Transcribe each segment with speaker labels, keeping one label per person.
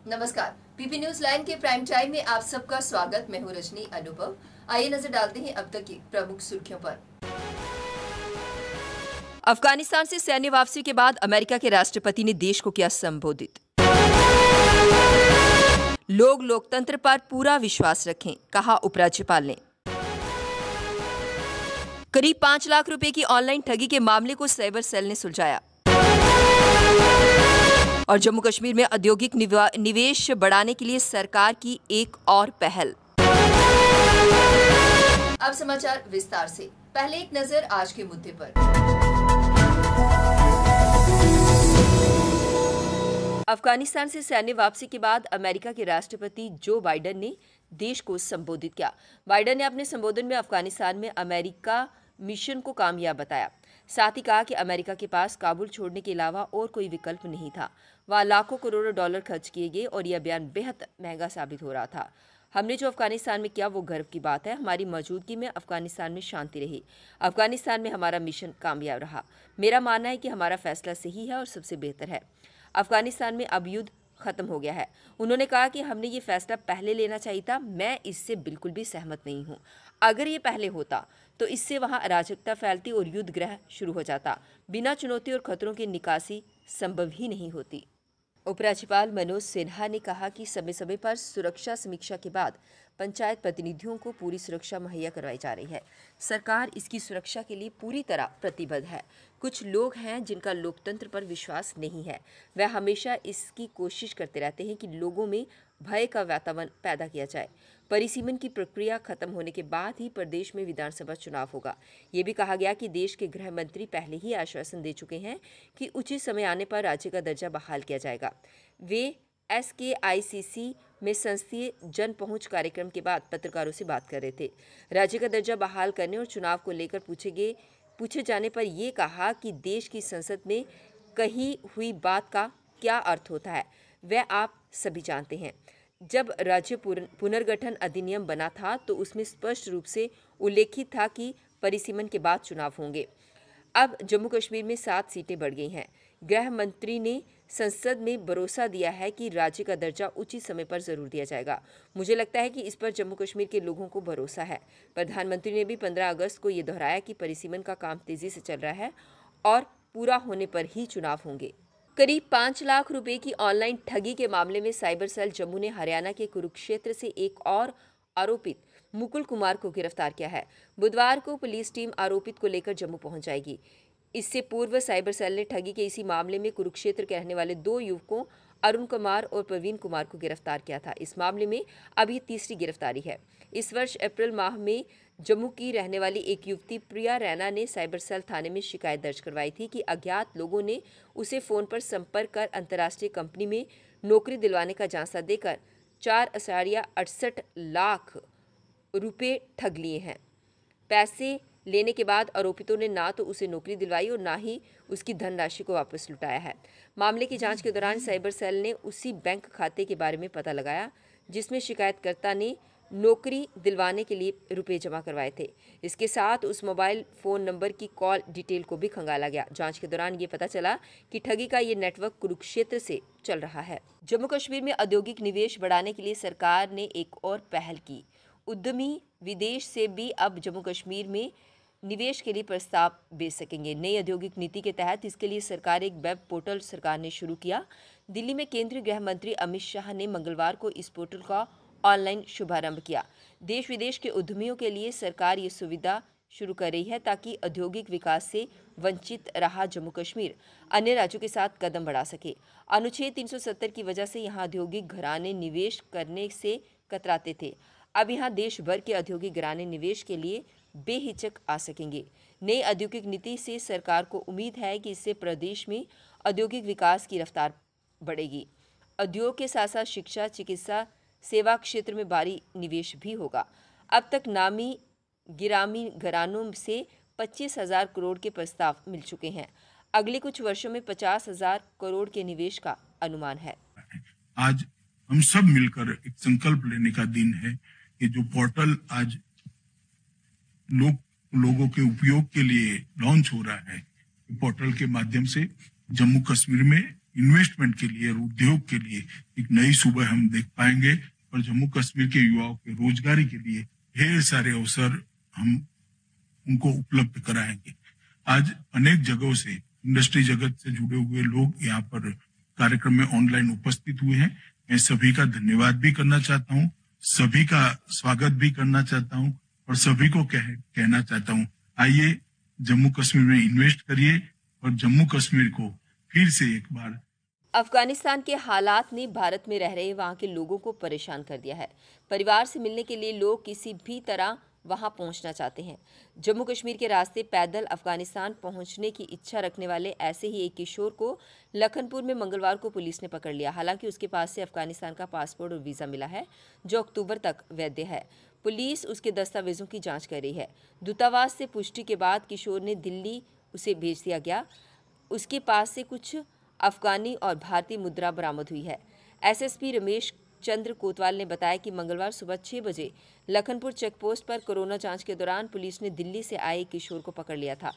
Speaker 1: नमस्कार, PP news line के prime time में आप सबका स्वागत। मैं हूं रजनी अनुभव। आइए नजर डालते हैं अब तक की प्रमुख सुर्खियों पर। अफगानिस्तान से सैन्य वापसी के बाद अमेरिका के राष्ट्रपति ने देश को किया संबोधित। लोग लोकतंत्र पर पूरा विश्वास रखें, कहा उपराज्यपाल ने। करीब 5 लाख रुपए की ऑनलाइन ठगी के मामले को साइबर सेल ने सुलझाया। और जम्मू कश्मीर में औद्योगिक निवेश बढ़ाने के लिए सरकार की एक और पहल। अब समाचार विस्तार से। पहले एक नजर आज के मुद्दे पर। अफगानिस्तान से सैन्य वापसी के बाद अमेरिका के राष्ट्रपति जो बाइडेन ने देश को संबोधित किया। बाइडेन ने अपने संबोधन में अफगानिस्तान में अमेरिका मिशन को कामयाब बताया। साथ ही कहा कि अमेरिका के पास काबुल छोड़ने के अलावा और कोई विकल्प नहीं था। वहाँ लाखों करोड़ों डॉलर खर्च किए गए और यह अभियान बेहद महंगा साबित हो रहा था। हमने जो अफगानिस्तान में किया वो गर्व की बात है। हमारी मौजूदगी में अफगानिस्तान में शांति रही। अफगानिस्तान में हमारा मिशन कामयाब रहा। मेरा मानना है कि हमारा फैसला सही है और सबसे बेहतर है। अफगानिस्तान में अब युद्ध खत्म हो गया है। उन्होंने कहा कि हमने ये फैसला पहले लेना चाहिए था। मैं इससे बिल्कुल भी सहमत नहीं हूँ। अगर ये पहले होता तो इससे वहाँ अराजकता फैलती और युद्ध ग्रह शुरू हो जाता। बिना चुनौती और खतरों की निकासी संभव ही नहीं होती। उपराज्यपाल मनोज सिन्हा ने कहा कि समय समय पर सुरक्षा समीक्षा के बाद पंचायत प्रतिनिधियों को पूरी सुरक्षा मुहैया करवाई जा रही है। सरकार इसकी सुरक्षा के लिए पूरी तरह प्रतिबद्ध है। कुछ लोग हैं जिनका लोकतंत्र पर विश्वास नहीं है। वह हमेशा इसकी कोशिश करते रहते हैं कि लोगों में भय का वातावरण पैदा किया जाए। परिसीमन की प्रक्रिया खत्म होने के बाद ही प्रदेश में विधानसभा चुनाव होगा। ये भी कहा गया कि देश के गृह मंत्री पहले ही आश्वासन दे चुके हैं कि उचित समय आने पर राज्य का दर्जा बहाल किया जाएगा। वे SKICC में संसदीय जन पहुंच कार्यक्रम के बाद पत्रकारों से बात कर रहे थे। राज्य का दर्जा बहाल करने और चुनाव को लेकर पूछे जाने पर यह कहा कि देश की संसद में कही हुई बात का क्या अर्थ होता है वह आप सभी जानते हैं। जब राज्य पुनर्गठन अधिनियम बना था तो उसमें स्पष्ट रूप से उल्लेखित था कि परिसीमन के बाद चुनाव होंगे। अब जम्मू कश्मीर में 7 सीटें बढ़ गई हैं। गृह मंत्री ने संसद में भरोसा दिया है कि राज्य का दर्जा उचित समय पर जरूर दिया जाएगा। मुझे लगता है कि इस पर जम्मू कश्मीर के लोगों को भरोसा है। प्रधानमंत्री ने भी 15 अगस्त को ये दोहराया कि परिसीमन का काम तेजी से चल रहा है और पूरा होने पर ही चुनाव होंगे। करीब 5 लाख रुपए की ऑनलाइन ठगी के मामले में साइबर सेल जम्मू ने हरियाणा के कुरुक्षेत्र से एक और आरोपित मुकुल कुमार को गिरफ्तार किया है। बुधवार को पुलिस टीम आरोपित को लेकर जम्मू पहुंच जाएगी। इससे पूर्व साइबर सेल ने ठगी के इसी मामले में कुरुक्षेत्र के रहने वाले 2 युवकों अरुण कुमार और प्रवीण कुमार को गिरफ्तार किया था। इस मामले में अभी तीसरी गिरफ्तारी है। इस वर्ष अप्रैल माह में जम्मू की रहने वाली एक युवती प्रिया रैना ने साइबर सेल थाने में शिकायत दर्ज करवाई थी कि अज्ञात लोगों ने उसे फोन पर संपर्क कर अंतर्राष्ट्रीय कंपनी में नौकरी दिलवाने का झांसा देकर 4.68 लाख रुपए ठग लिए हैं। पैसे लेने के बाद आरोपितों ने ना तो उसे नौकरी दिलवाई और ना ही उसकी धनराशि को वापस लौटाया है। मामले की जांच के दौरान साइबर सेल ने उसी बैंक खाते के बारे में पता लगाया जिसमें शिकायतकर्ता ने नौकरी दिलवाने के लिए रुपए जमा करवाए थे। इसके साथ उस मोबाइल फ़ोन नंबर की कॉल डिटेल को भी खंगाला गया। जांच के दौरान ये पता चला कि ठगी का ये नेटवर्क कुरुक्षेत्र से चल रहा है। जम्मू कश्मीर में औद्योगिक निवेश बढ़ाने के लिए सरकार ने एक और पहल की। उद्यमी विदेश से भी अब जम्मू कश्मीर में निवेश के लिए प्रस्ताव भेज सकेंगे। नई औद्योगिक नीति के तहत इसके लिए सरकार एक वेब पोर्टल सरकार ने शुरू किया। दिल्ली में केंद्रीय गृह मंत्री अमित शाह ने मंगलवार को इस पोर्टल का ऑनलाइन शुभारंभ किया। देश विदेश के उद्यमियों के लिए सरकार ये सुविधा शुरू कर रही है ताकि औद्योगिक विकास से वंचित रहा जम्मू कश्मीर अन्य राज्यों के साथ कदम बढ़ा सके। अनुच्छेद 370 की वजह से यहाँ औद्योगिक घराने निवेश करने से कतराते थे। अब यहाँ देश भर के औद्योगिक घराने निवेश के लिए बेहिचक आ सकेंगे। नई औद्योगिक नीति से सरकार को उम्मीद है कि इससे प्रदेश में औद्योगिक विकास की रफ्तार बढ़ेगी। उद्योग के साथ साथ शिक्षा, चिकित्सा, सेवा क्षेत्र में भारी निवेश भी होगा। अब तक नामी गिरामी घरानों से 25,000 करोड़ के प्रस्ताव मिल चुके हैं। अगले कुछ वर्षों में 50,000 करोड़ के निवेश का अनुमान है।
Speaker 2: आज हम सब मिलकर एक संकल्प लेने का दिन है कि जो पोर्टल आज लोगों के उपयोग के लिए लॉन्च हो रहा है, पोर्टल के माध्यम से जम्मू कश्मीर में इन्वेस्टमेंट के लिए और उद्योग के लिए एक नई सुबह हम देख पाएंगे और जम्मू कश्मीर के युवाओं के रोजगारी के लिए ढेर सारे अवसर हम उनको उपलब्ध कराएंगे। आज अनेक जगहों से इंडस्ट्री जगत से जुड़े हुए लोग यहाँ पर कार्यक्रम में ऑनलाइन उपस्थित हुए हैं। मैं सभी का धन्यवाद भी करना चाहता हूँ, सभी का स्वागत भी करना चाहता हूँ और सभी को कहना चाहता हूँ, आइए जम्मू कश्मीर में इन्वेस्ट करिए और जम्मू कश्मीर को फिर से एक बार।
Speaker 1: अफगानिस्तान के हालात ने भारत में रह रहे वहां के लोगों को परेशान कर दिया है। परिवार से मिलने के लिए लोग किसी भी तरह वहां पहुंचना चाहते हैं। जम्मू कश्मीर के रास्ते पैदल अफगानिस्तान पहुंचने की इच्छा रखने वाले ऐसे ही एक किशोर को लखनपुर में मंगलवार को पुलिस ने पकड़ लिया। हालांकि उसके पास से अफगानिस्तान का पासपोर्ट और वीज़ा मिला है जो अक्टूबर तक वैध है। पुलिस उसके दस्तावेजों की जांच कर रही है। दूतावास से पुष्टि के बाद किशोर ने दिल्ली उसे भेज दिया गया। उसके पास से कुछ अफगानी और भारतीय मुद्रा बरामद हुई है। एसएसपी रमेश चंद्र कोतवाल ने बताया कि मंगलवार सुबह 6 बजे लखनपुर चेकपोस्ट पर कोरोना जांच के दौरान पुलिस ने दिल्ली से आए किशोर को पकड़ लिया था।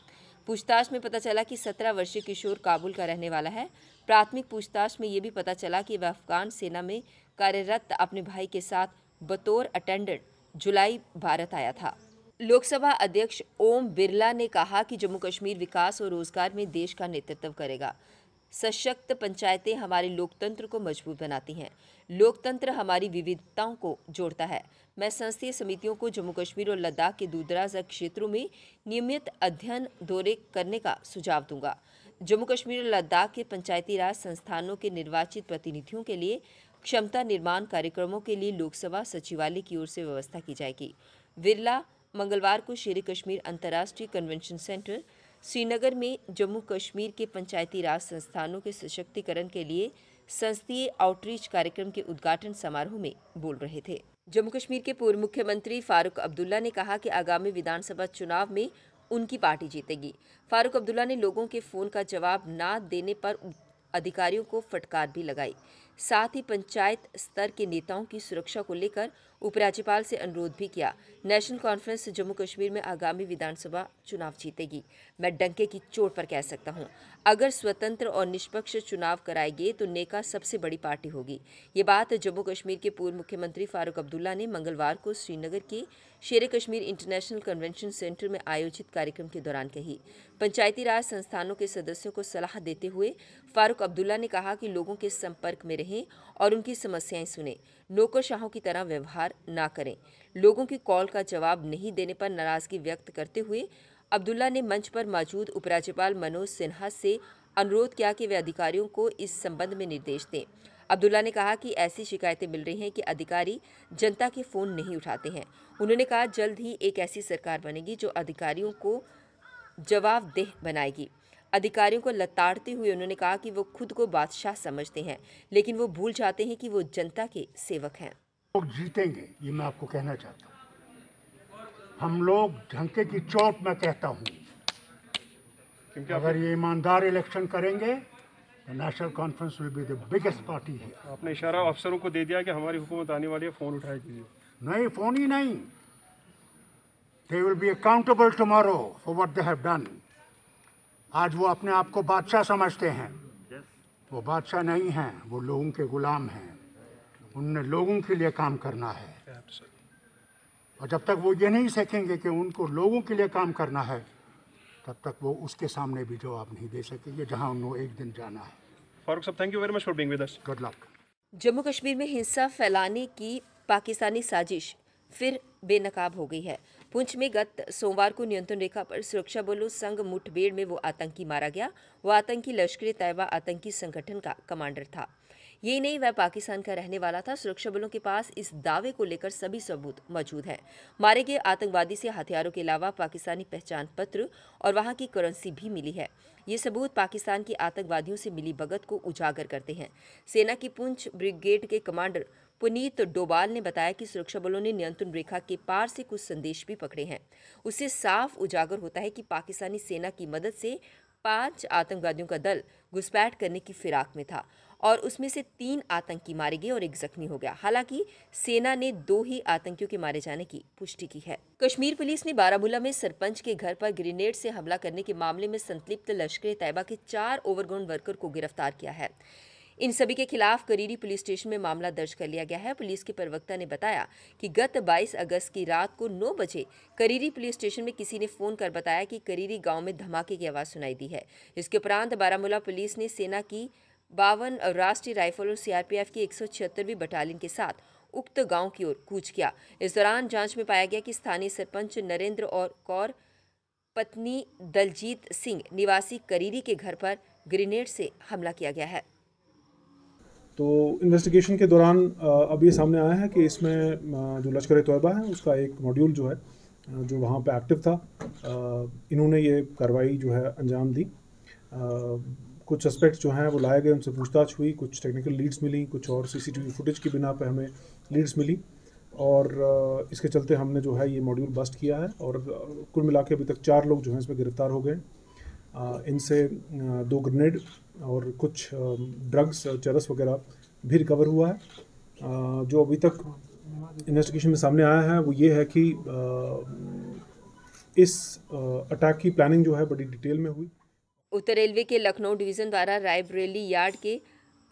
Speaker 1: पूछताछ में पता चला कि 17 वर्षीय किशोर काबुल का रहने वाला है। प्राथमिक पूछताछ में ये भी पता चला कि वह अफगान सेना में कार्यरत अपने भाई के साथ बतौर अटेंडेंट जुलाई भारत आया था। लोकसभा अध्यक्ष ओम बिरला ने कहा कि जम्मू कश्मीर विकास और रोजगार में देश का नेतृत्व करेगा। सशक्त पंचायतें हमारे लोकतंत्र को मजबूत बनाती हैं। लोकतंत्र हमारी विविधताओं को जोड़ता है। मैं संसदीय समितियों को जम्मू कश्मीर और लद्दाख के दूरदराज क्षेत्रों में नियमित अध्ययन दौरे करने का सुझाव दूंगा। जम्मू कश्मीर और लद्दाख के पंचायती राज संस्थानों के निर्वाचित प्रतिनिधियों के लिए क्षमता निर्माण कार्यक्रमों के लिए लोकसभा सचिवालय की ओर से व्यवस्था की जाएगी। बिरला मंगलवार को शेर कश्मीर अंतर्राष्ट्रीय कन्वेंशन सेंटर श्रीनगर में जम्मू कश्मीर के पंचायती राज संस्थानों के सशक्तिकरण के लिए संसदीय आउटरीच कार्यक्रम के उद्घाटन समारोह में बोल रहे थे। जम्मू कश्मीर के पूर्व मुख्यमंत्री फारूक अब्दुल्ला ने कहा कि आगामी विधानसभा चुनाव में उनकी पार्टी जीतेगी। फारूक अब्दुल्ला ने लोगों के फोन का जवाब न देने पर अधिकारियों को फटकार भी लगाई। साथ ही पंचायत स्तर के नेताओं की सुरक्षा को लेकर उपराज्यपाल से अनुरोध भी किया। नेशनल कॉन्फ्रेंस जम्मू कश्मीर में आगामी विधानसभा चुनाव जीतेगी। मैं डंके की चोट पर कह सकता हूं, अगर स्वतंत्र और निष्पक्ष चुनाव कराए गए तो नेका सबसे बड़ी पार्टी होगी। ये बात जम्मू कश्मीर के पूर्व मुख्यमंत्री फारूक अब्दुल्ला ने मंगलवार को श्रीनगर के शेर कश्मीर इंटरनेशनल कन्वेंशन सेंटर में आयोजित कार्यक्रम के दौरान कही। पंचायती राज संस्थानों के सदस्यों को सलाह देते हुए फारूक अब्दुल्ला ने कहा कि लोगों के संपर्क में रहें और उनकी समस्याएं सुनें। नौकरशाहों की तरह व्यवहार ना करें। लोगों की कॉल का जवाब नहीं देने पर नाराजगी व्यक्त करते हुए अब्दुल्ला ने मंच पर मौजूद उपराज्यपाल मनोज सिन्हा से अनुरोध किया कि वे अधिकारियों को इस संबंध में निर्देश दें। अब्दुल्ला ने कहा कि ऐसी शिकायतें मिल रही हैं कि अधिकारी जनता के फोन नहीं उठाते हैं। उन्होंने कहा जल्द ही एक ऐसी सरकार बनेगी जो अधिकारियों को जवाबदेह बनाएगी। अधिकारियों को लताड़ते हुए उन्होंने कहा कि वो खुद को बादशाह समझते हैं, लेकिन वो भूल जाते हैं कि वो जनता के सेवक हैं।
Speaker 3: लोग जीतेंगे, ये मैं आपको कहना चाहता हूँ। हम लोग ढंके की चोट में कहता हूँ, क्योंकि अगर ये ईमानदार इलेक्शन करेंगे तो national conference will be the biggest party है।
Speaker 4: आपने इशारा अफसरों को दे दिया कि हमारी हुकूमत आने वाली है, फोन उठाए कीजिए।
Speaker 3: नहीं, फोन ही नहीं। They will be accountable tomorrow for what they have done. आज वो अपने आप को बादशाह समझते हैं, वो बादशाह नहीं हैं, वो लोगों के गुलाम हैं। उन्हें लोगों के लिए काम करना है और जब तक वो ये नहीं सीखेंगे कि उनको लोगों के लिए काम करना है, तब तक वो उसके सामने भी जवाब नहीं दे सकेंगे जहां उन्हें एक दिन जाना है।
Speaker 4: फारूक साहब, thank you very much for being with us.
Speaker 3: Good luck.
Speaker 1: Jammu Kashmir में हिंसा फैलाने की पाकिस्तानी साजिश फिर बेनकाब हो गई है। पुंछ में गत सोमवार को नियंत्रण रेखा पर सुरक्षा बलों संग मुठभेड़ में वो आतंकी मारा गया। वो आतंकी लश्कर-ए-तैयबा आतंकी संगठन का कमांडर था। यही नहीं, वह पाकिस्तान का रहने वाला था। सुरक्षा बलों के पास इस दावे को लेकर सभी सबूत मौजूद हैं। मारे गए आतंकवादी से हथियारों के अलावा पाकिस्तानी पहचान पत्र और वहां की करेंसी भी मिली है। ये सबूत पाकिस्तान की आतंकवादियों से मिली भगत को उजागर करते हैं। सेना की पुंछ ब्रिगेड के कमांडर पुनीत डोभाल ने बताया कि सुरक्षा बलों ने नियंत्रण रेखा के पार से कुछ संदेश भी पकड़े हैं। उससे साफ उजागर होता है कि पाकिस्तानी सेना की मदद से 5 आतंकवादियों का दल घुसपैठ करने की फिराक में था और उसमें से 3 आतंकी मारे गए और 1 जख्मी हो गया। हालांकि सेना ने 2 ही आतंकियों के मारे जाने की पुष्टि की है। कश्मीर पुलिस ने बारामूला में सरपंच के घर पर ग्रेनेड से हमला करने के मामले में संलिप्त लश्कर-ए-तैयबा के 4 ओवरग्राउंड वर्कर को गिरफ्तार किया है। इन सभी के खिलाफ करीरी पुलिस स्टेशन में मामला दर्ज कर लिया गया है। पुलिस के प्रवक्ता ने बताया कि गत 22 अगस्त की रात को 9 बजे करीरी पुलिस स्टेशन में किसी ने फोन कर बताया कि करीरी गांव में धमाके की आवाज सुनाई दी है। इसके उपरांत बारामूला पुलिस ने सेना की 52 राष्ट्रीय राइफल और सीआरपीएफ की 176वीं बटालियन के साथ उक्त गांव की ओर कूच किया। इस दौरान जांच में पाया गया कि स्थानीय सरपंच नरेंद्र और कौर पत्नी दलजीत सिंह निवासी करीरी के घर पर ग्रेनेड से हमला किया गया है।
Speaker 5: तो इन्वेस्टिगेशन के दौरान अब ये सामने आया है कि इसमें जो लश्कर-ए-तैयबा है उसका एक मॉड्यूल जो है जो वहाँ पे एक्टिव था, इन्होंने ये कार्रवाई जो है अंजाम दी। कुछ सस्पेक्ट्स जो हैं वो लाए गए, उनसे पूछताछ हुई, कुछ टेक्निकल लीड्स मिली, कुछ और सीसीटीवी फुटेज की बिना पे हमें लीड्स मिली और इसके चलते हमने जो है ये मॉड्यूल बस्ट किया है और कुल मिला के अभी तक 4 लोग जो हैं इसमें गिरफ्तार हो गए। इनसे 2 ग्रेनेड और कुछ ड्रग्स, चरस वगैरह भी रिकवर हुआ है। जो अभी तक इन्वेस्टिगेशन में सामने आया है वो ये है कि इस अटैक की प्लानिंग जो है बड़ी डिटेल में हुई।
Speaker 1: उत्तर रेलवे के लखनऊ डिवीजन द्वारा रायबरेली यार्ड के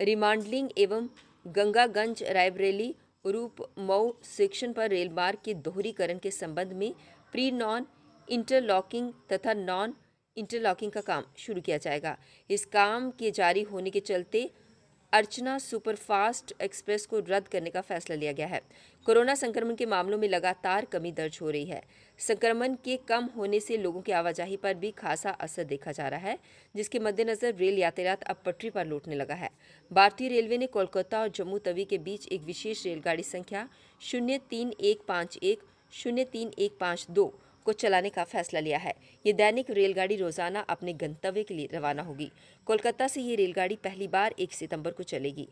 Speaker 1: रिमांडलिंग एवं गंगागंज रायबरेली रूप मऊ सेक्शन पर रेल मार्ग के दोहरीकरण के संबंध में प्री नॉन इंटरलॉकिंग तथा नॉन इंटरलॉकिंग का काम शुरू किया जाएगा। इस काम के जारी होने के चलते अर्चना सुपरफास्ट एक्सप्रेस को रद्द करने का फैसला लिया गया है। कोरोना संक्रमण के मामलों में लगातार कमी दर्ज हो रही है। संक्रमण के कम होने से लोगों की आवाजाही पर भी खासा असर देखा जा रहा है, जिसके मद्देनजर रेल यातायात अब पटरी पर लौटने लगा है। भारतीय रेलवे ने कोलकाता और जम्मू तवी के बीच एक विशेष रेलगाड़ी संख्या 03151 03152 को चलाने का फैसला लिया है। ये दैनिक रेलगाड़ी रोजाना अपने गंतव्य के लिए रवाना होगी। कोलकाता से ये रेलगाड़ी पहली बार 1 सितंबर को चलेगी,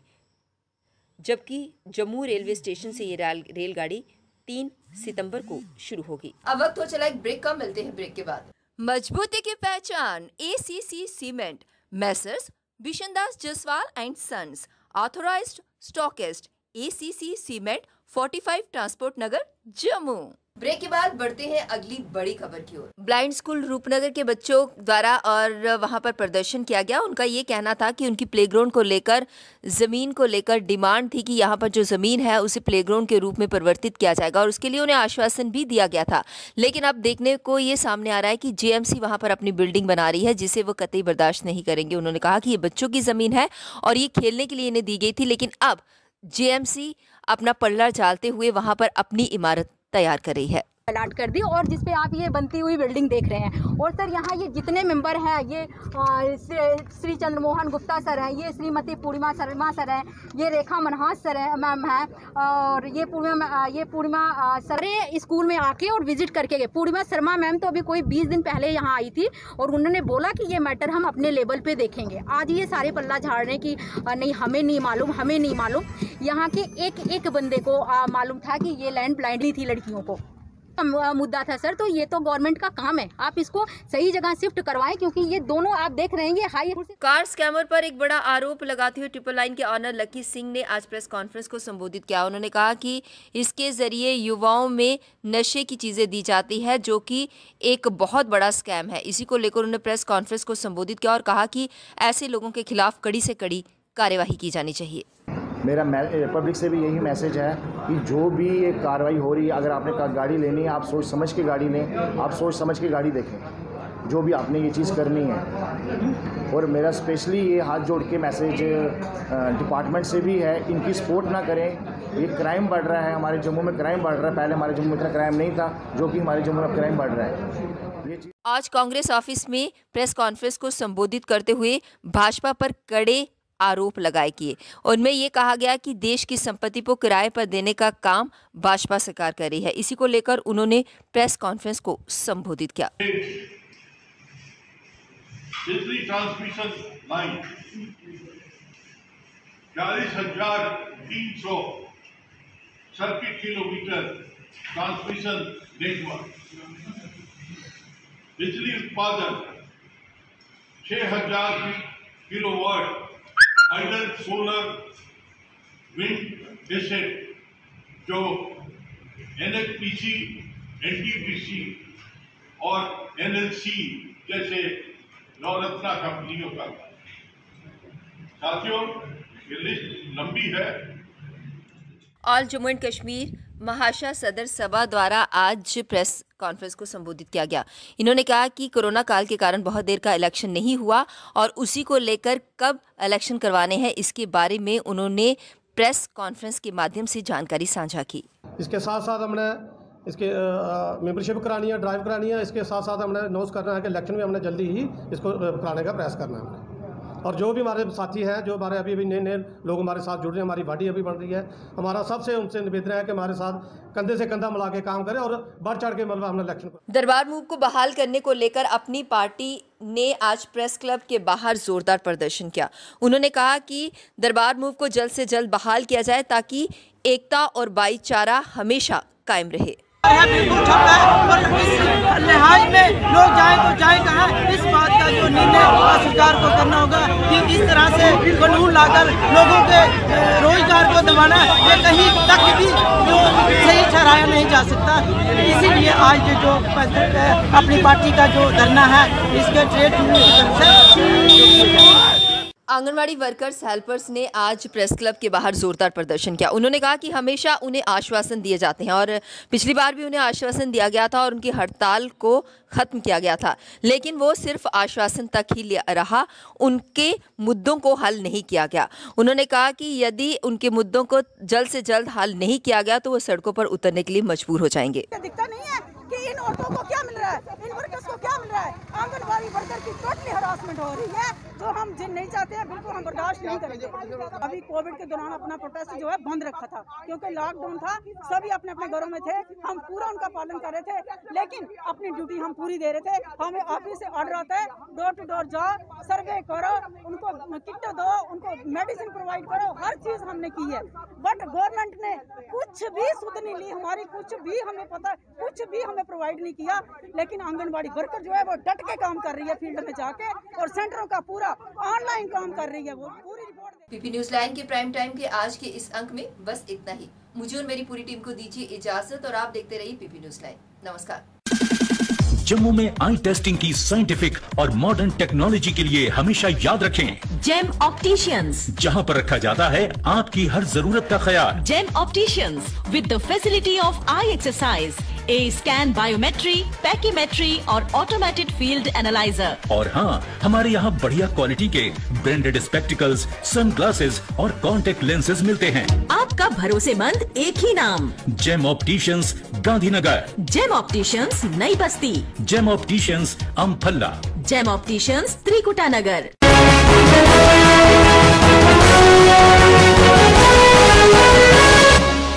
Speaker 1: जबकि जम्मू रेलवे स्टेशन से ये रेलगाड़ी 3 सितंबर को शुरू होगी। अब वक्त हो चला एक ब्रेक का, मिलते हैं ब्रेक के बाद। मजबूती की पहचान ACC cement, Messrs Bishandas Jaswal and sons, authorised stockist, ACC cement, 45 transport Nagar, Jammu. Break के बाद बढ़ते हैं अगली बड़ी खबर की ओर। ब्लाइंड स्कूल रूपनगर के बच्चों द्वारा और वहां पर प्रदर्शन किया गया। उनका ये कहना था कि उनकी प्लेग्राउंड को लेकर, जमीन को लेकर डिमांड थी कि यहाँ पर जो जमीन है उसे प्लेग्राउंड के रूप में परिवर्तित किया जाएगा और उसके लिए उन्हें आश्वासन भी दिया गया था। लेकिन अब देखने को ये सामने आ रहा है कि जेएमसी वहां पर अपनी बिल्डिंग बना रही है, जिसे वो कतई बर्दाश्त नहीं करेंगे। उन्होंने कहा कि ये बच्चों की जमीन है और ये खेलने के लिए इन्हें दी गई थी, लेकिन अब जेएमसी अपना पल्ला झालते हुए वहां पर अपनी इमारत तैयार कर रही है।
Speaker 6: अलाट कर दी और जिसपे आप ये बनती हुई बिल्डिंग देख रहे हैं। और सर यहाँ ये जितने मेंबर हैं, ये श्री चंद्रमोहन गुप्ता सर हैं, ये श्रीमती पूर्णिमा शर्मा सर हैं, ये रेखा मनहास सर है मैम हैं, और ये पूर्णिमा सर स्कूल में आके और विजिट करके गए। पूर्णिमा शर्मा मैम तो अभी कोई 20 दिन पहले यहाँ आई थी और उन्होंने बोला कि ये मैटर हम अपने लेवल पे देखेंगे। आज ये सारे पल्ला झाड़ने की नहीं, हमें नहीं मालूम, हमें नहीं मालूम। यहाँ के एक बंदे को मालूम था कि ये लैंड ब्लाइंडली थी लड़कियों को मुद्दा था सर। तो ये तो गवर्नमेंट का काम है, आप इसको सही जगह शिफ्ट करवाएं, क्योंकि ये दोनों आप देख रहे हैं ये हाई।
Speaker 1: कार स्कैमर पर एक बड़ा आरोप लगाते हुए ट्रिपल लाइन के ऑनर लकी सिंह ने आज प्रेस कॉन्फ्रेंस को संबोधित किया। उन्होंने कहा कि इसके जरिए युवाओं में नशे की चीजें दी जाती है, जो कि एक बहुत बड़ा स्कैम है। इसी को लेकर उन्होंने प्रेस कॉन्फ्रेंस को संबोधित किया और कहा कि ऐसे लोगों के खिलाफ कड़ी से कड़ी कार्यवाही की जानी चाहिए।
Speaker 7: मेरा पब्लिक से भी यही मैसेज है कि जो भी ये कार्रवाई हो रही है, अगर आपने गाड़ी लेनी है आप सोच समझ के गाड़ी लें, आप सोच समझ के गाड़ी देखें, जो भी आपने ये चीज़ करनी है। और मेरा स्पेशली ये हाथ जोड़ के मैसेज डिपार्टमेंट से भी है, इनकी सपोर्ट ना करें। ये क्राइम बढ़ रहा है, हमारे जम्मू में क्राइम बढ़ रहा है। पहले हमारे जम्मू में इतना क्राइम नहीं था, जो कि हमारे जम्मू में क्राइम बढ़ रहा है।
Speaker 1: आज कांग्रेस ऑफिस में प्रेस कॉन्फ्रेंस को संबोधित करते हुए भाजपा पर कड़े आरोप लगाए किए। उनमें ये कहा गया कि देश की संपत्ति को किराए पर देने का काम भाजपा सरकार कर रही है। इसी को लेकर उन्होंने प्रेस कॉन्फ्रेंस को संबोधित किया।
Speaker 8: बिजली transmission line 40,300 circuit kilometre transmission network, बिजली उत्पादन 6,000 kilowatt hydel solar wind asset जो NHPC, NTPC और NLC जैसे नवरत्ना कंपनियों का। साथियों, ये लिस्ट लंबी है।
Speaker 1: ऑल जम्मू एंड कश्मीर महाशा सदर सभा द्वारा आज प्रेस कॉन्फ्रेंस को संबोधित किया गया। इन्होंने कहा कि कोरोना काल के कारण बहुत देर का इलेक्शन नहीं हुआ और उसी को लेकर कब इलेक्शन करवाने हैं इसके बारे में उन्होंने प्रेस कॉन्फ्रेंस के माध्यम से जानकारी साझा की।
Speaker 9: इसके साथ साथ हमने इसके मेंबरशिप करानी है, ड्राइव करानी है। इसके साथ साथ हमने अनाउंस करना है कि इलेक्शन में हमने जल्दी ही इसको कराने का प्रयास करना है हमने। और जो भी हमारे साथी हैं, जो हमारे अभी नए लोग हमारे साथ जुड़ रहे हैं, हमारी बॉडी अभी बन रही है, हमारा सबसे उनसे निवेदन है कि हमारे साथ कंधे से कंधा मिला के काम करें और बढ़ चढ़ के मतलब हमने इलेक्शन को।
Speaker 1: दरबार मूव को बहाल करने को लेकर अपनी पार्टी ने आज प्रेस क्लब के बाहर जोरदार प्रदर्शन किया। उन्होंने कहा कि दरबार मूव को जल्द से जल्द बहाल किया जाए ताकि एकता और भाईचारा हमेशा कायम रहे।
Speaker 10: बिल्कुल छपा है और इस लिहाज में लोग जाए तो जाए कहाँ, इस बात का जो निर्णय सरकार को करना होगा कि इस तरह से कानून लाकर लोगों के रोजगार को दबाना ये कहीं तक भी जो सही ठहराया नहीं जा सकता। इसीलिए आज जो अपनी पार्टी का जो धरना है इसके ट्रेड यूनियन की तरफ से
Speaker 1: आंगनवाड़ी वर्कर्स हेल्पर्स ने आज प्रेस क्लब के बाहर जोरदार प्रदर्शन किया। उन्होंने कहा कि हमेशा उन्हें आश्वासन दिए जाते हैं और पिछली बार भी उन्हें आश्वासन दिया गया था और उनकी हड़ताल को ख़त्म किया गया था, लेकिन वो सिर्फ आश्वासन तक ही रहा, उनके मुद्दों को हल नहीं किया गया। उन्होंने कहा कि यदि उनके मुद्दों को जल्द से जल्द हल नहीं किया गया तो वो सड़कों पर उतरने के लिए मजबूर हो जाएंगे।
Speaker 10: दिखता नहीं है कि इन औरतों को क्या मिल रहा है, इन वर्कर्स को क्या मिल रहा है। आंगनबाड़ी वर्कर की टोटली हरासमेंट हो रही है, जो हम जिन नहीं चाहते हैं, बिल्कुल हम बर्दाश्त नहीं करेंगे। अभी कोविड के दौरान अपना प्रोटेस्ट जो है बंद रखा था क्योंकि लॉकडाउन था, सभी अपने अपने घरों में थे, हम पूरा उनका पालन कर रहे थे, लेकिन अपनी ड्यूटी हम पूरी दे रहे थे। हमें ऑफिस से ऑर्डर आता है, डोर टू डोर जाओ, सर्वे करो, उनको किट दो, उनको मेडिसिन प्रोवाइड करो, हर चीज हमने की है। बट गवर्नमेंट ने कुछ भी सुध नहीं ली हमारी, कुछ भी हमें पता, कुछ भी हमें प्रोवाइड नहीं किया। लेकिन आंगनबाड़ी वर्कर जो है वो डट के काम कर रही है फील्ड में जाके, और सेंटरों का पूरा ऑनलाइन काम कर रही है। वो पूरी रिपोर्ट
Speaker 1: पीपी न्यूज लाइन के प्राइम टाइम के आज के इस अंक में बस इतना ही। मुझे और मेरी पूरी टीम को दीजिए इजाजत और आप देखते रहिए पीपी न्यूज लाइन। नमस्कार।
Speaker 11: जम्मू में आई टेस्टिंग की साइंटिफिक और मॉडर्न टेक्नोलॉजी के लिए हमेशा याद रखें
Speaker 12: जेम ऑप्टिशियंस,
Speaker 11: जहां पर रखा जाता है आपकी हर जरूरत का ख्याल।
Speaker 12: Gem opticians with the facility of eye exercise, A scan, biometry, pachymetry और ऑटोमेटेड फील्ड एनालाइजर।
Speaker 11: और हाँ, हमारे यहाँ बढ़िया क्वालिटी के ब्रांडेड स्पेक्टिकल्स, सनग्लासेस और कॉन्टेक्ट लेंसेज मिलते हैं।
Speaker 12: आपका भरोसेमंद एक ही नाम,
Speaker 11: Gem opticians, Gandhinagar.
Speaker 12: Gem opticians, Nai Basti.
Speaker 11: Gem opticians, Amphalla.
Speaker 12: Gem opticians, Trikuta नगर।